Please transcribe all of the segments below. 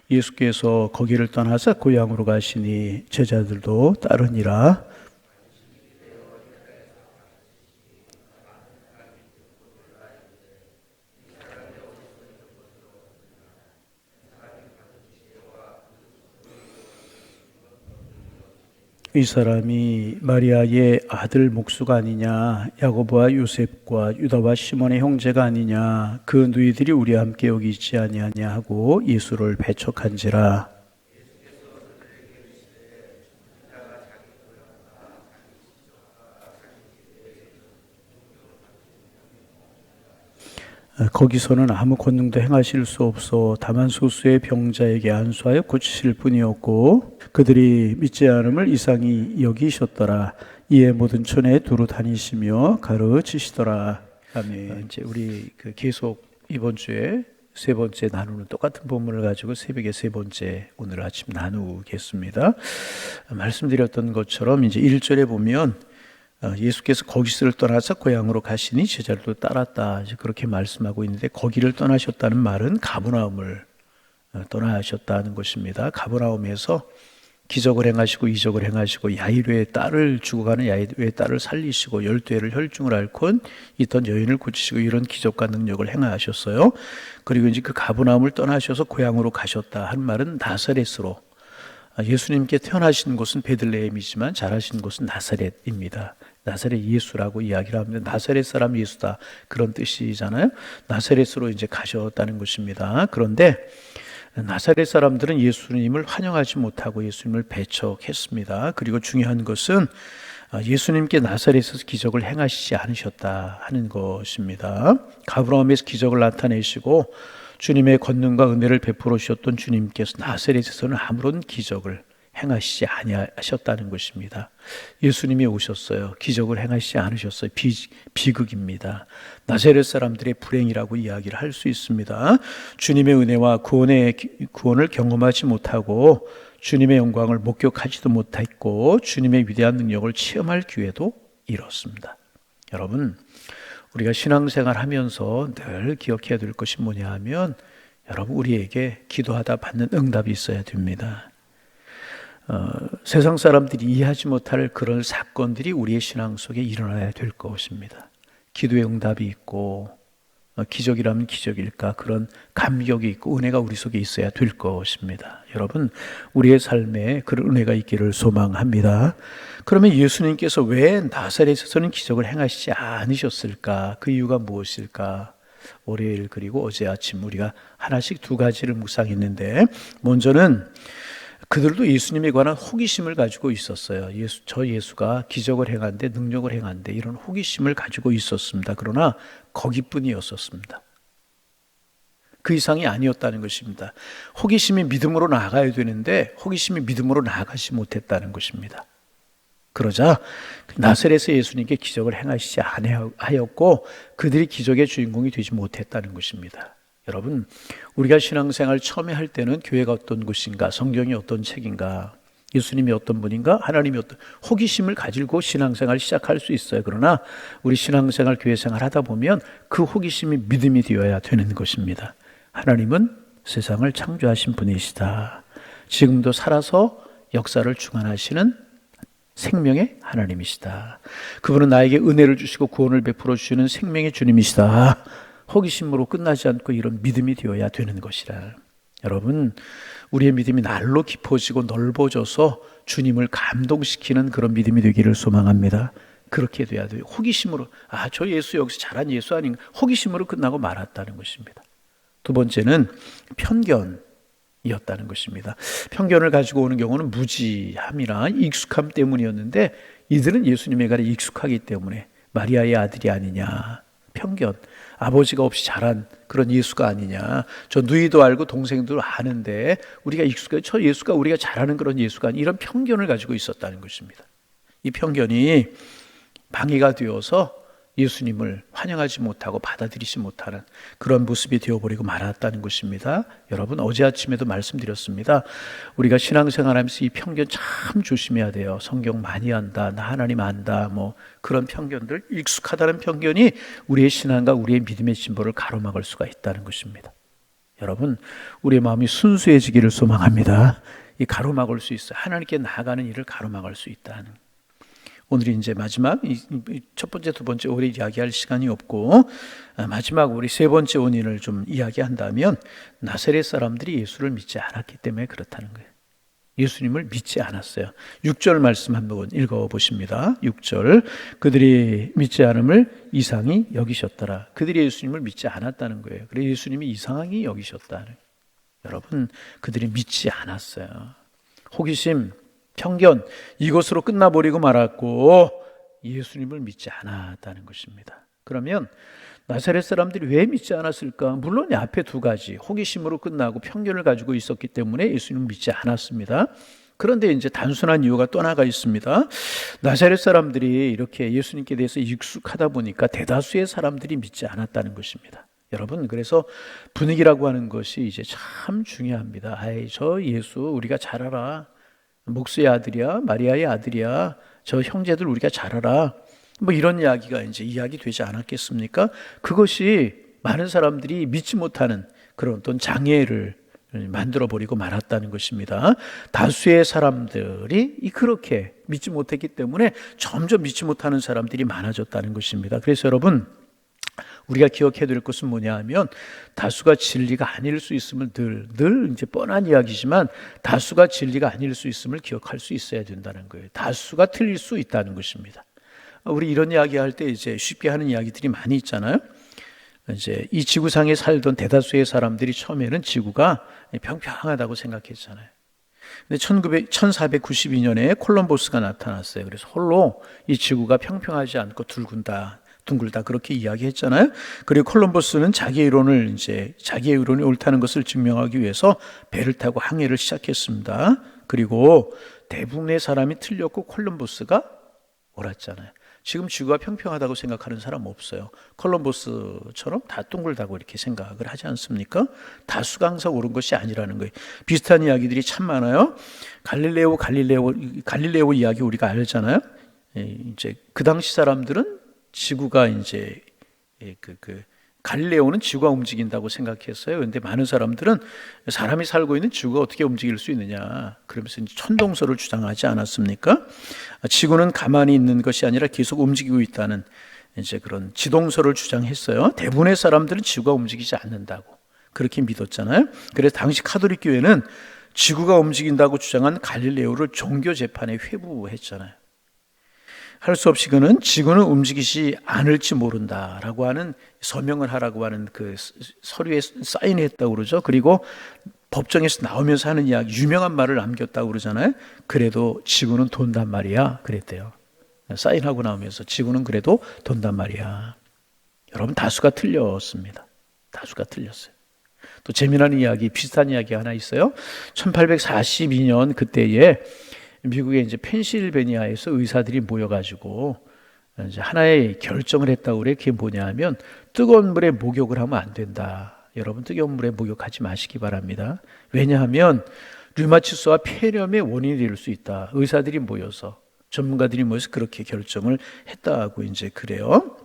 예수께서 거기를 떠나서 고향으로 가시니 제자들도 따르니라. 이 사람이 마리아의 아들 목수가 아니냐, 야고보와 요셉과 유다와 시몬의 형제가 아니냐, 그 누이들이 우리와 함께 여기 있지 아니하냐 하고 예수를 배척한지라. 거기서는 아무 권능도 행하실 수 없어 다만 소수의 병자에게 안수하여 고치실 뿐이었고 그들이 믿지 않음을 이상히 여기셨더라. 이에 모든 촌에 두루 다니시며 가르치시더라. 아멘. 이제 우리 계속 이번 주에 세 번째 나누는 똑같은 본문을 가지고 새벽에 세 번째 오늘 아침 나누겠습니다. 말씀드렸던 것처럼 이제 1절에 보면 예수께서 거기서를 떠나서 고향으로 가시니 제자들도 따랐다. 이제 그렇게 말씀하고 있는데 거기를 떠나셨다는 말은 가버나움을 떠나셨다는 것입니다. 가버나움에서 기적을 행하시고 이적을 행하시고 야이로의 딸을 죽어가는 야이로의 딸을 살리시고 12회를 혈중을 앓고 있던 여인을 고치시고 이런 기적과 능력을 행하셨어요. 그리고 이제 그 가버나움을 떠나셔서 고향으로 가셨다 한 말은 나사렛으로, 예수님께 태어나신 곳은 베들레헴이지만 자라신 곳은 나사렛입니다. 나사렛 예수라고 이야기를 합니다. 나사렛 사람 예수다 그런 뜻이잖아요. 나사렛으로 이제 가셨다는 것입니다. 그런데 나사렛 사람들은 예수님을 환영하지 못하고 예수님을 배척했습니다. 그리고 중요한 것은 예수님께 나사렛에서 기적을 행하시지 않으셨다 하는 것입니다. 가버나움에서 기적을 나타내시고 주님의 권능과 은혜를 베풀어 주셨던 주님께서 나사렛에서는 아무런 기적을 행하시지 아니하셨다는 것입니다. 예수님이 오셨어요. 기적을 행하시지 않으셨어요. 비극입니다. 나사렛 사람들의 불행이라고 이야기를 할 수 있습니다. 주님의 은혜와 구원을 경험하지 못하고 주님의 영광을 목격하지도 못했고 주님의 위대한 능력을 체험할 기회도 잃었습니다. 여러분, 우리가 신앙생활 하면서 늘 기억해야 될 것이 뭐냐 하면 여러분 우리에게 기도하다 받는 응답이 있어야 됩니다. 세상 사람들이 이해하지 못할 그런 사건들이 우리의 신앙 속에 일어나야 될 것입니다. 기도의 응답이 있고 기적이라면 기적일까 그런 감격이 있고 은혜가 우리 속에 있어야 될 것입니다. 여러분 우리의 삶에 그런 은혜가 있기를 소망합니다. 그러면 예수님께서 왜 나사렛에서는 기적을 행하시지 않으셨을까? 그 이유가 무엇일까? 월요일 그리고 어제 아침 우리가 하나씩 두 가지를 묵상했는데 먼저는 그들도 예수님에 관한 호기심을 가지고 있었어요. 저 예수가 기적을 행한데 능력을 행한데 이런 호기심을 가지고 있었습니다. 그러나 거기뿐이었었습니다. 그 이상이 아니었다는 것입니다. 호기심이 믿음으로 나아가야 되는데 호기심이 믿음으로 나아가지 못했다는 것입니다. 그러자 나사렛의 예수님께 기적을 행하시지 아니하였고 그들이 기적의 주인공이 되지 못했다는 것입니다. 여러분, 우리가 신앙생활 처음에 할 때는 교회가 어떤 곳인가, 성경이 어떤 책인가, 예수님이 어떤 분인가, 하나님이 어떤 호기심을 가지고 신앙생활을 시작할 수 있어요. 그러나 우리 신앙생활, 교회생활 하다 보면 그 호기심이 믿음이 되어야 되는 것입니다. 하나님은 세상을 창조하신 분이시다. 지금도 살아서 역사를 주관하시는 생명의 하나님이시다. 그분은 나에게 은혜를 주시고 구원을 베풀어 주시는 생명의 주님이시다. 호기심으로 끝나지 않고 이런 믿음이 되어야 되는 것이라. 여러분, 우리의 믿음이 날로 깊어지고 넓어져서 주님을 감동시키는 그런 믿음이 되기를 소망합니다. 그렇게 돼야 돼요. 호기심으로 저 예수 여기서 잘한 예수 아닌가, 호기심으로 끝나고 말았다는 것입니다. 두 번째는 편견이었다는 것입니다. 편견을 가지고 오는 경우는 무지함이나 익숙함 때문이었는데 이들은 예수님에 관해 익숙하기 때문에 마리아의 아들이 아니냐, 편견, 아버지가 없이 자란 그런 예수가 아니냐, 저 누이도 알고 동생도 아는데 우리가 익숙해, 저 예수가 우리가 잘 아는 그런 예수가 아니, 이런 편견을 가지고 있었다는 것입니다. 이 편견이 방해가 되어서 예수님을 환영하지 못하고 받아들이지 못하는 그런 모습이 되어버리고 말았다는 것입니다. 여러분, 어제 아침에도 말씀드렸습니다. 우리가 신앙생활하면서 이 편견 참 조심해야 돼요. 성경 많이 안다, 나 하나님 안다, 뭐 그런 편견들, 익숙하다는 편견이 우리의 신앙과 우리의 믿음의 진보를 가로막을 수가 있다는 것입니다. 여러분, 우리의 마음이 순수해지기를 소망합니다. 이 가로막을 수 있어요. 하나님께 나아가는 일을 가로막을 수 있다는. 오늘이 이제 마지막 첫 번째, 두 번째 오래 이야기할 시간이 없고 마지막 우리 세 번째 원인을 좀 이야기한다면 나사렛 사람들이 예수를 믿지 않았기 때문에 그렇다는 거예요. 예수님을 믿지 않았어요. 6절 말씀 한번 읽어보십니다. 6절 그들이 믿지 않음을 이상히 여기셨더라. 그들이 예수님을 믿지 않았다는 거예요. 그래서 예수님이 이상하게 여기셨다는 거예요. 여러분, 그들이 믿지 않았어요. 호기심, 편견 이것으로 끝나버리고 말았고 예수님을 믿지 않았다는 것입니다. 그러면 나사렛 사람들이 왜 믿지 않았을까? 물론 앞에 두 가지 호기심으로 끝나고 편견을 가지고 있었기 때문에 예수님을 믿지 않았습니다. 그런데 이제 단순한 이유가 또 하나가 있습니다. 나사렛 사람들이 이렇게 예수님께 대해서 익숙하다 보니까 대다수의 사람들이 믿지 않았다는 것입니다. 여러분, 그래서 분위기라고 하는 것이 이제 참 중요합니다. 저 예수 우리가 잘 알아. 목수의 아들이야, 마리아의 아들이야. 저 형제들 우리가 잘 알아. 뭐 이런 이야기가 이제 이야기되지 않았겠습니까? 그것이 많은 사람들이 믿지 못하는 그런 어떤 장애를 만들어버리고 말았다는 것입니다. 다수의 사람들이 그렇게 믿지 못했기 때문에 점점 믿지 못하는 사람들이 많아졌다는 것입니다. 그래서 여러분, 우리가 기억해야 될 것은 뭐냐 하면 다수가 진리가 아닐 수 있음을 늘 이제 뻔한 이야기지만 다수가 진리가 아닐 수 있음을 기억할 수 있어야 된다는 거예요. 다수가 틀릴 수 있다는 것입니다. 우리 이런 이야기 할 때 이제 쉽게 하는 이야기들이 많이 있잖아요. 이제 이 지구상에 살던 대다수의 사람들이 처음에는 지구가 평평하다고 생각했잖아요. 근데 1492년에 콜럼버스가 나타났어요. 그래서 홀로 이 지구가 평평하지 않고 둥글다 그렇게 이야기했잖아요. 그리고 콜럼버스는 자기의 이론이 옳다는 것을 증명하기 위해서 배를 타고 항해를 시작했습니다. 그리고 대부분의 사람이 틀렸고 콜럼버스가 옳았잖아요. 지금 지구가 평평하다고 생각하는 사람 없어요. 콜럼버스처럼 다 둥글다고 이렇게 생각을 하지 않습니까? 다수가 항상 옳은 것이 아니라는 거예요. 비슷한 이야기들이 참 많아요. 갈릴레오 이야기 우리가 알잖아요. 이제 그 당시 사람들은 지구가 이제 갈릴레오는 지구가 움직인다고 생각했어요. 그런데 많은 사람들은 사람이 살고 있는 지구가 어떻게 움직일 수 있느냐, 그러면서 이제 천동설을 주장하지 않았습니까? 지구는 가만히 있는 것이 아니라 계속 움직이고 있다는 이제 그런 지동설을 주장했어요. 대부분의 사람들은 지구가 움직이지 않는다고 그렇게 믿었잖아요. 그래서 당시 카톨릭 교회는 지구가 움직인다고 주장한 갈릴레오를 종교 재판에 회부했잖아요. 할 수 없이 그는 지구는 움직이지 않을지 모른다라고 하는 서명을 하라고 하는 그 서류에 사인했다고 그러죠. 그리고 법정에서 나오면서 하는 이야기, 유명한 말을 남겼다고 그러잖아요. 그래도 지구는 돈단 말이야 그랬대요. 사인하고 나오면서 지구는 그래도 돈단 말이야. 여러분, 다수가 틀렸습니다. 다수가 틀렸어요. 또 재미난 이야기, 비슷한 이야기 하나 있어요. 1842년 그때에 미국의 이제 펜실베니아에서 의사들이 모여가지고 이제 하나의 결정을 했다고 그래. 그게 뭐냐 하면 뜨거운 물에 목욕을 하면 안 된다. 여러분, 뜨거운 물에 목욕하지 마시기 바랍니다. 왜냐하면 류마티스와 폐렴의 원인이 될 수 있다. 의사들이 모여서, 전문가들이 모여서 그렇게 결정을 했다고 이제 그래요.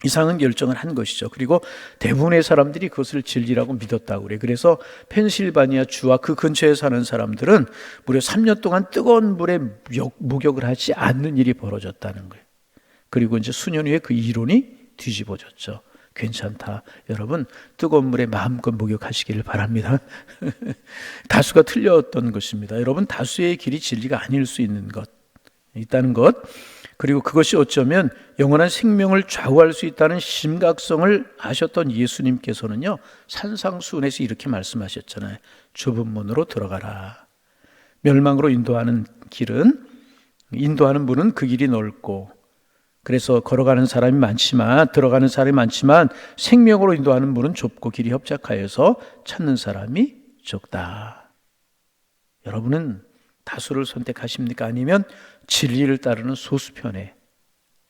이상한 결정을 한 것이죠. 그리고 대부분의 사람들이 그것을 진리라고 믿었다고 그래요. 그래서 펜실바니아 주와 그 근처에 사는 사람들은 무려 3년 동안 뜨거운 물에 목욕을 하지 않는 일이 벌어졌다는 거예요. 그리고 이제 수년 후에 그 이론이 뒤집어졌죠. 괜찮다. 여러분, 뜨거운 물에 마음껏 목욕하시기를 바랍니다. 다수가 틀렸던 것입니다. 여러분, 다수의 길이 진리가 아닐 수 있다는 것. 그리고 그것이 어쩌면 영원한 생명을 좌우할 수 있다는 심각성을 아셨던 예수님께서는요, 산상수훈에서 이렇게 말씀하셨잖아요. 좁은 문으로 들어가라. 멸망으로 인도하는 문은 그 길이 넓고, 그래서 들어가는 사람이 많지만 생명으로 인도하는 문은 좁고 길이 협착하여서 찾는 사람이 적다. 여러분은 다수를 선택하십니까? 아니면 진리를 따르는 소수편에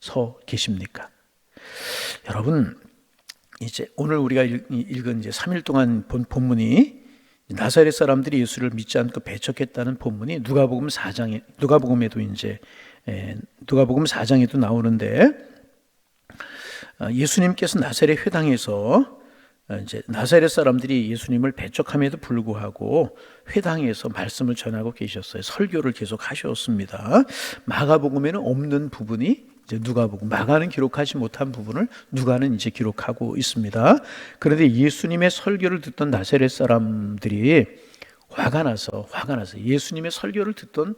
서 계십니까? 여러분, 이제 오늘 우리가 읽은 이제 3일 동안 본 본문이 나사렛 사람들이 예수를 믿지 않고 배척했다는 본문이 누가복음 4장에도 나오는데, 예수님께서 나사렛 회당에서 이제 나사렛 사람들이 예수님을 배척함에도 불구하고 회당에서 말씀을 전하고 계셨어요. 설교를 계속 하셨습니다. 마가복음에는 없는 부분이 이제 누가복음, 마가는 기록하지 못한 부분을 누가는 이제 기록하고 있습니다. 그런데 예수님의 설교를 듣던 나사렛 사람들이 화가 나서 예수님의 설교를 듣던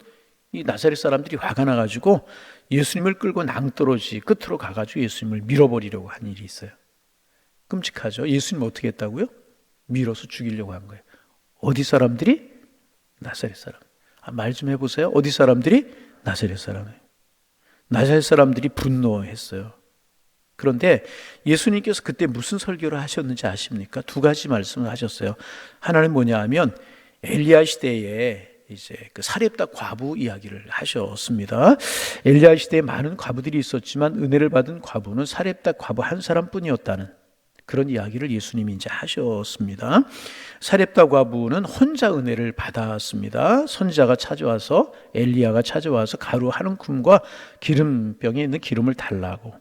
이 나사렛 사람들이 화가 나가지고 예수님을 끌고 낭떠러지 끝으로 가가지고 예수님을 밀어버리려고 한 일이 있어요. 끔찍하죠. 예수님 어떻게 했다고요? 밀어서 죽이려고 한 거예요. 어디 사람들이? 나사렛 사람. 말 좀 해보세요. 어디 사람들이? 나사렛 사람이에요. 나사렛 사람들이 분노했어요. 그런데 예수님께서 그때 무슨 설교를 하셨는지 아십니까? 두 가지 말씀을 하셨어요. 하나는 뭐냐 하면 엘리야 시대에 이제 그 사렙다 과부 이야기를 하셨습니다. 엘리야 시대에 많은 과부들이 있었지만 은혜를 받은 과부는 사렙다 과부 한 사람뿐이었다는 그런 이야기를 예수님이 이제 하셨습니다. 사렙다 과부는 혼자 은혜를 받았습니다. 선지자가 찾아와서 엘리야가 찾아와서 가루 한 움큼과 기름병에 있는 기름을 달라고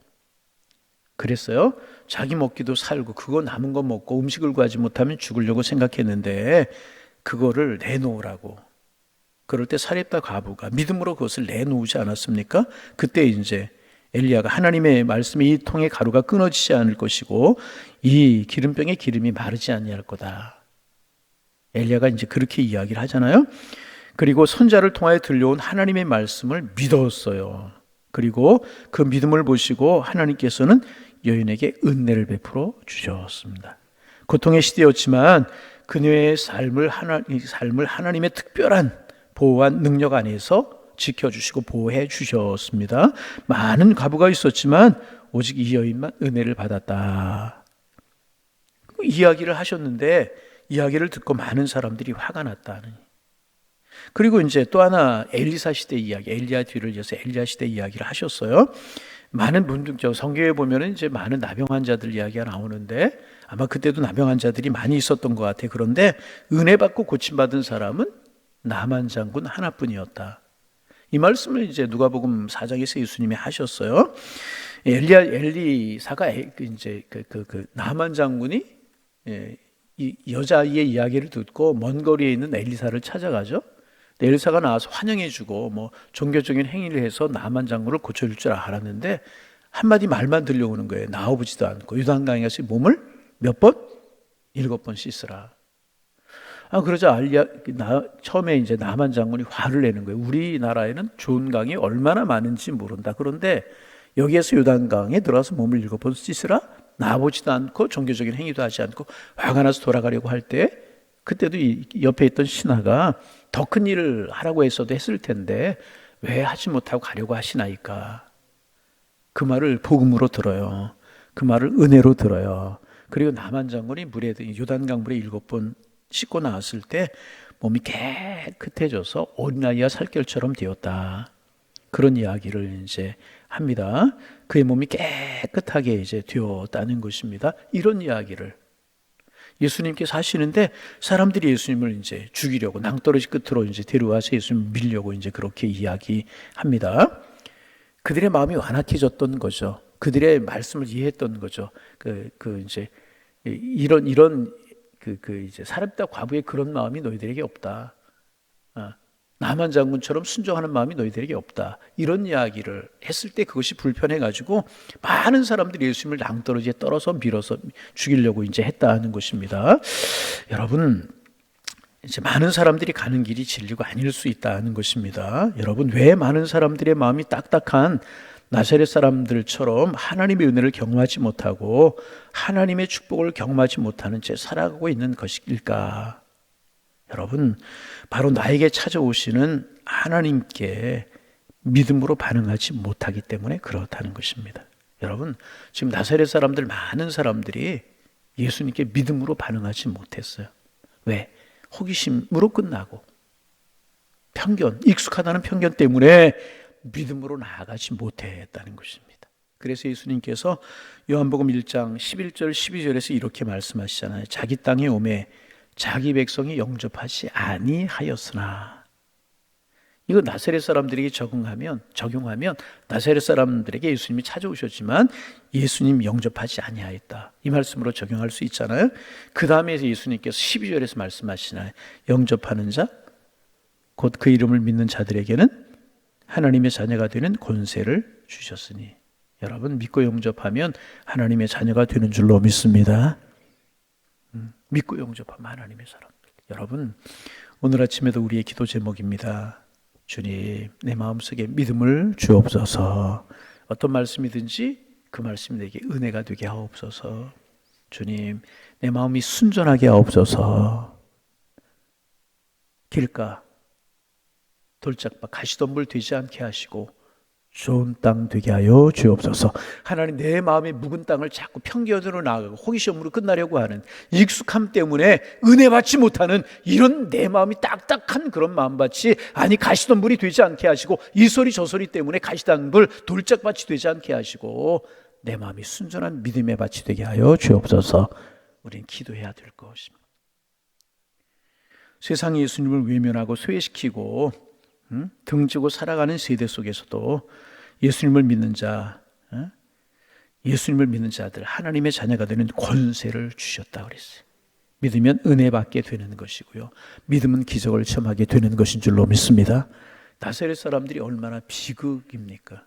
그랬어요. 자기 먹기도 살고 그거 남은 거 먹고 음식을 구하지 못하면 죽으려고 생각했는데 그거를 내놓으라고. 그럴 때 사렙다 과부가 믿음으로 그것을 내놓지 않았습니까? 그때 이제 엘리야가 하나님의 말씀이 이 통의 가루가 끊어지지 않을 것이고 이 기름병의 기름이 마르지 아니할 거다. 엘리야가 이제 그렇게 이야기를 하잖아요. 그리고 선자를 통하여 들려온 하나님의 말씀을 믿었어요. 그리고 그 믿음을 보시고 하나님께서는 여인에게 은혜를 베풀어 주셨습니다. 고통의 시대였지만 그녀의 삶을 하나님의 특별한 보호한 능력 안에서 지켜주시고 보호해 주셨습니다. 많은 과부가 있었지만 오직 이 여인만 은혜를 받았다. 이야기를 하셨는데 이야기를 듣고 많은 사람들이 화가 났다는. 그리고 이제 또 하나 엘리사 시대 이야기, 엘리야 뒤를 이어서 엘리야 시대 이야기를 하셨어요. 많은 분들 성경에 보면은 이제 많은 나병 환자들 이야기가 나오는데 아마 그때도 나병 환자들이 많이 있었던 것 같아요. 그런데 은혜 받고 고침받은 사람은 나만 장군 하나뿐이었다. 이 말씀을 이제 누가복음 4장에서 예수님이 하셨어요. 엘리사가 이제 나만 장군이 이 여자아이의 이야기를 듣고 먼 거리에 있는 엘리사를 찾아가죠. 엘리사가 나와서 환영해주고 뭐 종교적인 행위를 해서 나만 장군을 고쳐줄 줄 알았는데 한마디 말만 들려오는 거예요. 나와보지도 않고 요단강에 가서 몸을 몇 번? 7번 씻으라. 그러자 처음에 이제 나만 장군이 화를 내는 거예요. 우리나라에는 좋은 강이 얼마나 많은지 모른다. 그런데 여기에서 요단강에 들어가서 몸을 7번 씻으라? 나보지도 않고 종교적인 행위도 하지 않고 화가 나서 돌아가려고 할 때 그때도 옆에 있던 신하가 더 큰 일을 하라고 했어도 했을 텐데 왜 하지 못하고 가려고 하시나이까. 그 말을 복음으로 들어요. 그 말을 은혜로 들어요. 그리고 나만 장군이 요단강 물에 7번 씻고 나왔을 때 몸이 깨끗해져서 어린아이와 살결처럼 되었다. 그런 이야기를 이제 합니다. 그의 몸이 깨끗하게 이제 되었다는 것입니다. 이런 이야기를 예수님께서 하시는데 사람들이 예수님을 이제 죽이려고 낭떠러지 끝으로 이제 데려와서 예수님을 밀려고 이제 그렇게 이야기합니다. 그들의 마음이 완악해졌던 거죠. 그들의 말씀을 이해했던 거죠. 이제 이런 이제 사렙다 과부의 그런 마음이 너희들에게 없다. 나만 장군처럼 순종하는 마음이 너희들에게 없다. 이런 이야기를 했을 때 그것이 불편해가지고 많은 사람들이 예수님을 낭떠러지에 떨어서 밀어서 죽이려고 이제 했다는 것입니다. 여러분, 이제 많은 사람들이 가는 길이 진리가 아닐 수 있다는 것입니다. 여러분, 왜 많은 사람들의 마음이 딱딱한 나사렛 사람들처럼 하나님의 은혜를 경험하지 못하고 하나님의 축복을 경험하지 못하는 채 살아가고 있는 것일까? 여러분, 바로 나에게 찾아오시는 하나님께 믿음으로 반응하지 못하기 때문에 그렇다는 것입니다. 여러분, 지금 나사렛 사람들 많은 사람들이 예수님께 믿음으로 반응하지 못했어요. 왜? 호기심으로 끝나고 편견, 익숙하다는 편견 때문에 믿음으로 나아가지 못했다는 것입니다. 그래서 예수님께서 요한복음 1장 11절 12절에서 이렇게 말씀하시잖아요. 자기 땅에 오매 자기 백성이 영접하지 아니하였으나. 이거 나사렛 사람들에게 적용하면 나사렛 사람들에게 예수님이 찾아오셨지만 예수님 영접하지 아니하였다. 이 말씀으로 적용할 수 있잖아요. 그 다음에 예수님께서 12절에서 말씀하시나요? 영접하는 자, 곧 그 이름을 믿는 자들에게는 하나님의 자녀가 되는 권세를 주셨으니. 여러분, 믿고 영접하면 하나님의 자녀가 되는 줄로 믿습니다. 믿고 영접하면 하나님의 사람. 여러분, 오늘 아침에도 우리의 기도 제목입니다. 주님, 내 마음속에 믿음을 주옵소서. 어떤 말씀이든지 그 말씀이 내게 은혜가 되게 하옵소서. 주님, 내 마음이 순전하게 하옵소서. 길가, 돌짝밭, 가시덤불 되지 않게 하시고 좋은 땅 되게 하여 주옵소서. 하나님, 내 마음의 묵은 땅을 자꾸 편견으로 나아가고 호기심으로 끝나려고 하는 익숙함 때문에 은혜 받지 못하는 이런 내 마음이 딱딱한 그런 마음밭이, 아니 가시덤불이 되지 않게 하시고 이 소리 저 소리 때문에 가시덤불 돌짝밭이 되지 않게 하시고 내 마음이 순전한 믿음의 밭이 되게 하여 주옵소서. 우리는 기도해야 될 것입니다. 세상이 예수님을 외면하고 소외시키고 등지고 살아가는 세대 속에서도 예수님을 믿는 자, 예수님을 믿는 자들, 하나님의 자녀가 되는 권세를 주셨다 그랬어요. 믿으면 은혜 받게 되는 것이고요, 믿으면 기적을 체험하게 되는 것인 줄로 믿습니다. 나사렛 사람들이 얼마나 비극입니까?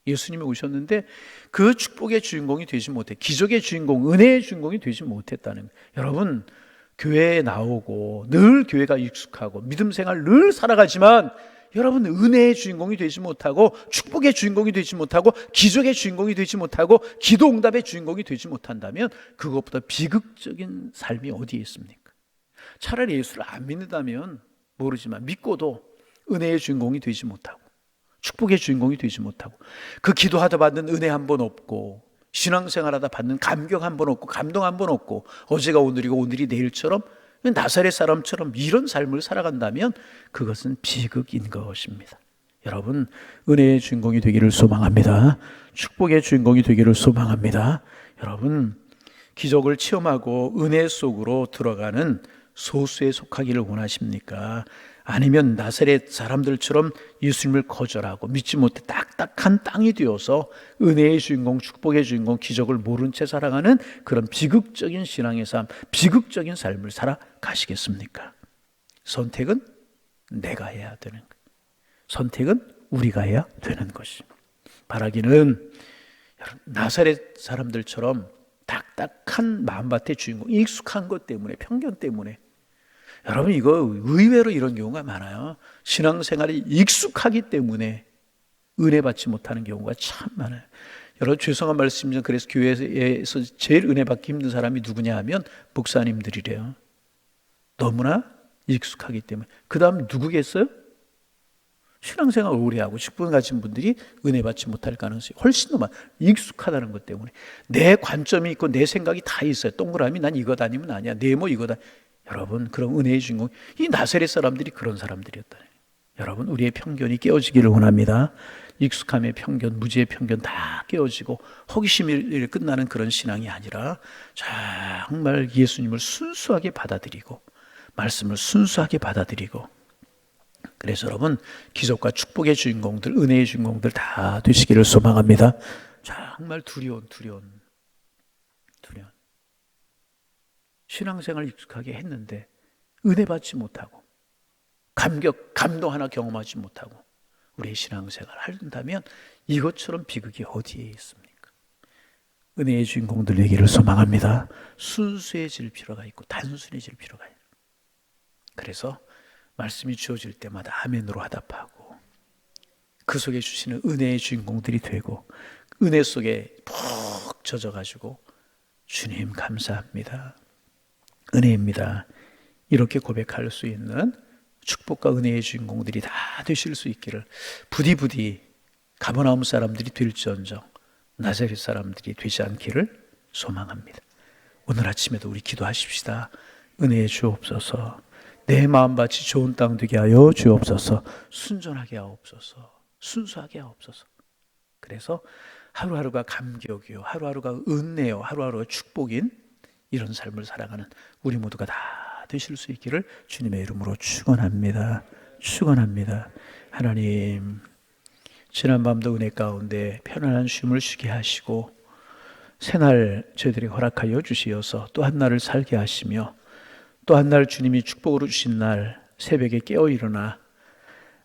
예수님이 오셨는데 그 축복의 주인공이 되지 못해, 기적의 주인공, 은혜의 주인공이 되지 못했다는 거예요. 여러분, 교회에 나오고 늘 교회가 익숙하고 믿음 생활 늘 살아가지만 여러분, 은혜의 주인공이 되지 못하고 축복의 주인공이 되지 못하고 기적의 주인공이 되지 못하고 기도 응답의 주인공이 되지 못한다면 그것보다 비극적인 삶이 어디에 있습니까? 차라리 예수를 안 믿는다면 모르지만 믿고도 은혜의 주인공이 되지 못하고 축복의 주인공이 되지 못하고 그 기도하다 받는 은혜 한 번 없고 신앙생활하다 받는 감격 한 번 없고 감동 한 번 없고 어제가 오늘이고 오늘이 내일처럼 나사렛 사람처럼 이런 삶을 살아간다면 그것은 비극인 것입니다. 여러분, 은혜의 주인공이 되기를 소망합니다. 축복의 주인공이 되기를 소망합니다. 여러분, 기적을 체험하고 은혜 속으로 들어가는 소수에 속하기를 원하십니까? 아니면 나사렛 사람들처럼 예수님을 거절하고 믿지 못해 딱딱한 땅이 되어서 은혜의 주인공, 축복의 주인공, 기적을 모른 채 살아가는 그런 비극적인 신앙의 삶, 비극적인 삶을 살아가시겠습니까? 선택은 내가 해야 되는 거예요. 선택은 우리가 해야 되는 것입니다. 바라기는 나사렛 사람들처럼 딱딱한 마음밭의 주인공, 익숙한 것 때문에, 편견 때문에, 여러분, 이거 의외로 이런 경우가 많아요. 신앙생활이 익숙하기 때문에 은혜 받지 못하는 경우가 참 많아요. 여러분, 죄송한 말씀이지만 그래서 교회에서 제일 은혜 받기 힘든 사람이 누구냐 하면 목사님들이래요. 너무나 익숙하기 때문에. 그 다음 누구겠어요? 신앙생활 오래 하고 축복을 가진 분들이 은혜 받지 못할 가능성이 훨씬 더 많아요. 익숙하다는 것 때문에. 내 관점이 있고 내 생각이 다 있어요. 동그라미 난 이것 아니면 아니야. 네모 이거다. 여러분, 그럼 은혜의 주인공, 이 나사렛 사람들이 그런 사람들이었다. 여러분, 우리의 편견이 깨어지기를 원합니다. 익숙함의 편견, 무지의 편견 다 깨어지고 호기심이 끝나는 그런 신앙이 아니라 정말 예수님을 순수하게 받아들이고 말씀을 순수하게 받아들이고, 그래서 여러분, 기적과 축복의 주인공들, 은혜의 주인공들 다 되시기를 소망합니다. 정말 두려운 신앙생활 익숙하게 했는데 은혜 받지 못하고 감동 하나 경험하지 못하고 우리의 신앙생활을 한다면 이것처럼 비극이 어디에 있습니까? 은혜의 주인공들 되기를 소망합니다. 순수해질 필요가 있고 단순해질 필요가 있고, 그래서 말씀이 주어질 때마다 아멘으로 화답하고 그 속에 주시는 은혜의 주인공들이 되고 은혜 속에 푹 젖어가지고 주님 감사합니다, 은혜입니다, 이렇게 고백할 수 있는 축복과 은혜의 주인공들이 다 되실 수 있기를, 부디 가버나움 사람들이 될지언정 나사렛 사람들이 되지 않기를 소망합니다. 오늘 아침에도 우리 기도하십시다. 은혜에 주옵소서. 내 마음밭이 좋은 땅 되게 하여 주옵소서. 순전하게 하옵소서. 순수하게 하옵소서. 그래서 하루하루가 감격이요, 하루하루가 은혜요, 하루하루가 축복인 이런 삶을 살아가는 우리 모두가 다 되실 수 있기를 주님의 이름으로 축원합니다. 축원합니다. 하나님, 지난밤도 은혜 가운데 편안한 쉼을 쉬게 하시고 새날 저희들에게 허락하여 주시어서 또 한 날을 살게 하시며 또 한 날 주님이 축복으로 주신 날 새벽에 깨어 일어나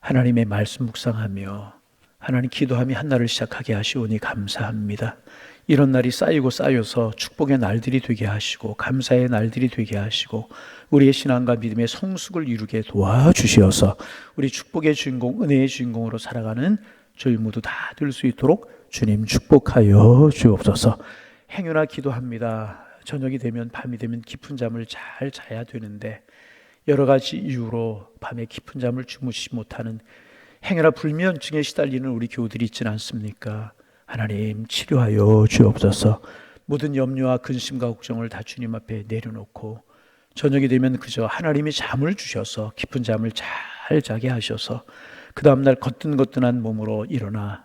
하나님의 말씀 묵상하며 하나님 기도하며 한 날을 시작하게 하시오니 감사합니다. 이런 날이 쌓이고 쌓여서 축복의 날들이 되게 하시고 감사의 날들이 되게 하시고 우리의 신앙과 믿음의 성숙을 이루게 도와주시어서 우리 축복의 주인공, 은혜의 주인공으로 살아가는 저희 모두 다 될 수 있도록 주님 축복하여 주옵소서. 행여나 기도합니다. 저녁이 되면 밤이 되면 깊은 잠을 잘 자야 되는데 여러 가지 이유로 밤에 깊은 잠을 주무시지 못하는 행여나 불면증에 시달리는 우리 교우들이 있지는 않습니까? 하나님 치료하여 주옵소서. 모든 염려와 근심과 걱정을 다 주님 앞에 내려놓고 저녁이 되면 그저 하나님이 잠을 주셔서 깊은 잠을 잘 자게 하셔서 그 다음날 거뜬거뜬한 몸으로 일어나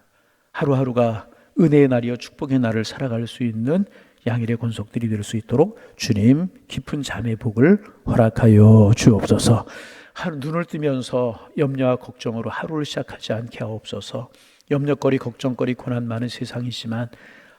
하루하루가 은혜의 날이요 축복의 날을 살아갈 수 있는 양일의 권속들이 될 수 있도록 주님 깊은 잠의 복을 허락하여 주옵소서. 하루 눈을 뜨면서 염려와 걱정으로 하루를 시작하지 않게 하옵소서. 염려거리 걱정거리 고난 많은 세상이지만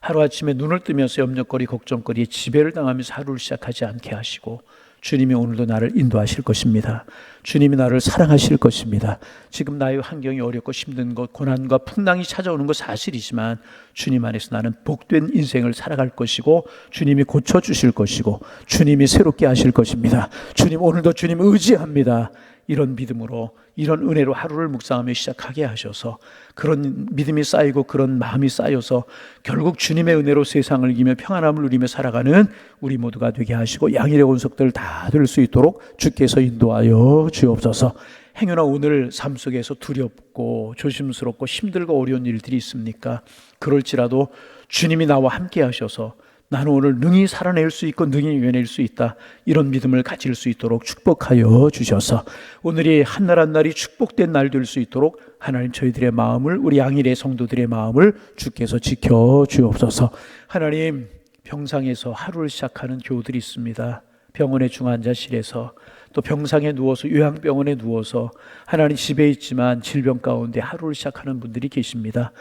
하루아침에 눈을 뜨면서 염려거리 걱정거리에 지배를 당하면서 하루를 시작하지 않게 하시고 주님이 오늘도 나를 인도하실 것입니다. 주님이 나를 사랑하실 것입니다. 지금 나의 환경이 어렵고 힘든 것, 고난과 풍랑이 찾아오는 것 사실이지만 주님 안에서 나는 복된 인생을 살아갈 것이고 주님이 고쳐주실 것이고 주님이 새롭게 하실 것입니다. 주님 오늘도 주님 의지합니다. 이런 믿음으로 이런 은혜로 하루를 묵상하며 시작하게 하셔서 그런 믿음이 쌓이고 그런 마음이 쌓여서 결국 주님의 은혜로 세상을 이기며 평안함을 누리며 살아가는 우리 모두가 되게 하시고 양일의 온석들 다 될 수 있도록 주께서 인도하여 주옵소서. 행여나 오늘 삶 속에서 두렵고 조심스럽고 힘들고 어려운 일들이 있습니까? 그럴지라도 주님이 나와 함께 하셔서 나는 오늘 능히 살아낼 수 있고 능히 이겨낼 수 있다. 이런 믿음을 가질 수 있도록 축복하여 주셔서 오늘이 한 날 한 날이 축복된 날 될 수 있도록 하나님 저희들의 마음을 우리 양일의 성도들의 마음을 주께서 지켜 주옵소서. 하나님 병상에서 하루를 시작하는 교우들이 있습니다. 병원의 중환자실에서 또 병상에 누워서 요양병원에 누워서 하나님 집에 있지만 질병 가운데 하루를 시작하는 분들이 계십니다.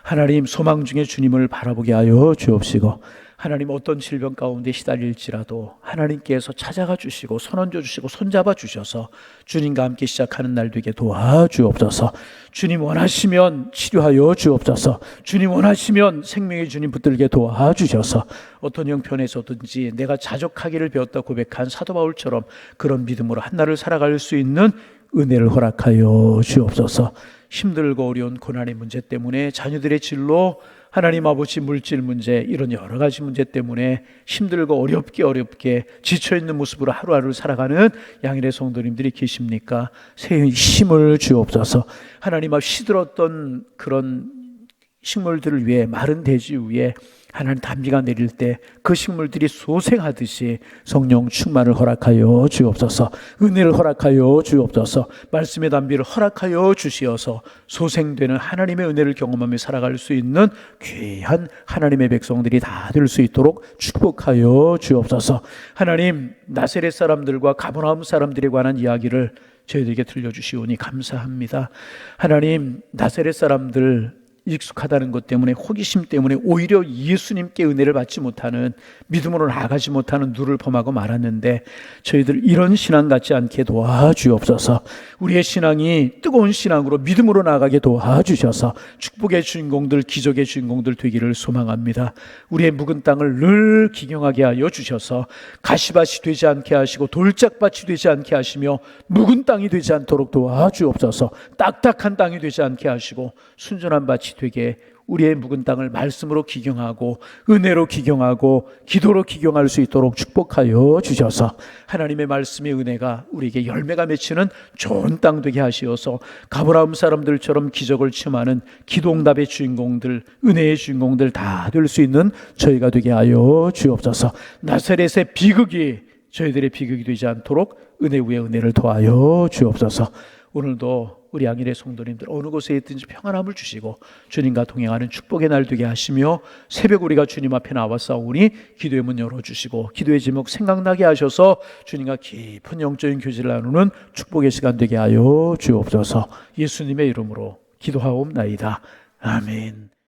하나님 소망 중에 주님을 바라보게 하여 주옵시고 하나님 어떤 질병 가운데 시달릴지라도 하나님께서 찾아가 주시고 손얹어 주시고 손잡아 주셔서 주님과 함께 시작하는 날 되게 도와주옵소서. 주님 원하시면 치료하여 주옵소서. 주님 원하시면 생명의 주님 붙들게 도와주셔서 어떤 형편에서든지 내가 자족하기를 배웠다 고백한 사도 바울처럼 그런 믿음으로 한 날을 살아갈 수 있는 은혜를 허락하여 주옵소서. 힘들고 어려운 고난의 문제 때문에 자녀들의 진로 하나님 아버지 물질 문제 이런 여러 가지 문제 때문에 힘들고 어렵게 지쳐있는 모습으로 하루하루를 살아가는 양일의 성도님들이 계십니까? 새 힘을 주옵소서. 하나님 앞 시들었던 그런 식물들을 위해 마른 대지 위에 하나님 단비가 내릴 때 그 식물들이 소생하듯이 성령 충만을 허락하여 주옵소서. 은혜를 허락하여 주옵소서. 말씀의 단비를 허락하여 주시어서 소생되는 하나님의 은혜를 경험하며 살아갈 수 있는 귀한 하나님의 백성들이 다 될 수 있도록 축복하여 주옵소서. 하나님 나세렛 사람들과 가버나움 사람들에 관한 이야기를 저희들에게 들려주시오니 감사합니다. 하나님 나세렛 사람들 익숙하다는 것 때문에 호기심 때문에 오히려 예수님께 은혜를 받지 못하는 믿음으로 나아가지 못하는 누를 범하고 말았는데 저희들 이런 신앙 같지 않게 도와주옵소서. 우리의 신앙이 뜨거운 신앙으로 믿음으로 나아가게 도와주셔서 축복의 주인공들 기적의 주인공들 되기를 소망합니다. 우리의 묵은 땅을 늘 기경하게 하여 주셔서 가시밭이 되지 않게 하시고 돌짝밭이 되지 않게 하시며 묵은 땅이 되지 않도록 도와주옵소서. 딱딱한 땅이 되지 않게 하시고 순전한 밭이 되게 우리의 묵은 땅을 말씀으로 기경하고 은혜로 기경하고 기도로 기경할 수 있도록 축복하여 주셔서 하나님의 말씀의 은혜가 우리에게 열매가 맺히는 좋은 땅 되게 하시어서 가버나움 사람들처럼 기적을 체험하는 기도응답의 주인공들 은혜의 주인공들 다 될 수 있는 저희가 되게 하여 주옵소서. 나사렛의 비극이 저희들의 비극이 되지 않도록 은혜 위에 은혜를 더하여 주옵소서. 오늘도 우리 양일의 성도님들 어느 곳에 있든지 평안함을 주시고 주님과 동행하는 축복의 날 되게 하시며 새벽 우리가 주님 앞에 나와싸우니 기도의 문 열어주시고 기도의 제목 생각나게 하셔서 주님과 깊은 영적인 교제를 나누는 축복의 시간 되게 하여 주옵소서. 예수님의 이름으로 기도하옵나이다. 아멘.